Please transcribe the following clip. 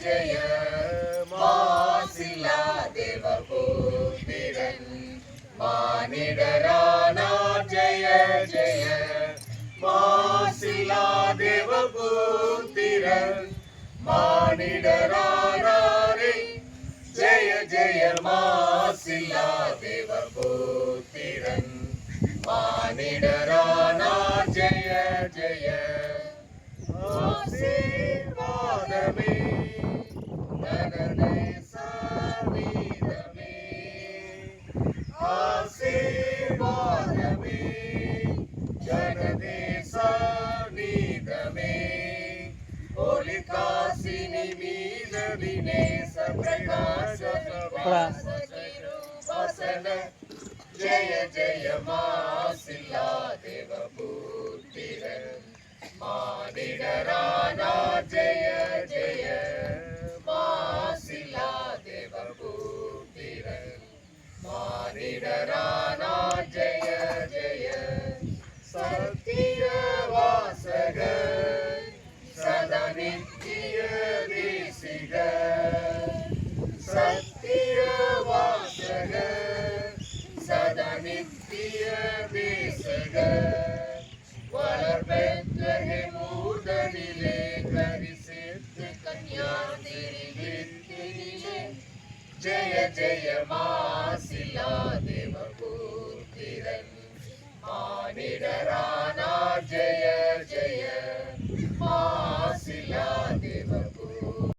ஜெய மாசில்லா தேவபுத்திரன் மானிடரானார் ஜெய ஜெய மாசில்லா தேவபுத்திரன் மானிடரானாரே ஜெய ஜெய மாசில்லா தேவபுத்திரன் மானிடரானார் ஜெய ஜெய ஆசீர்வாதமே நனதேச வீரமே ஆசீர்வாதமே ஜனதேச நீதமே ஒளி காசினி மீத வினேச பிரகாச வசன ஜெய ஜெய மாசில்லா தேவபுத்திரன் மானிடரானா ஜெய ஜெய மாசில்லா தேவபுத்திரன் மானிடரானா ஜெய ஜெய சத்திய வாசக சதா நித்திய தேசிக சத்திய வாசக சதா நித்திய தேசிக வளர்பெற்ற மூதனிலே கரிசித்து கன்யாதிரிலே ஜெய ஜெய மாசில்லா தேவபுத்திரன் மானிடரானா ஜெய ஜெய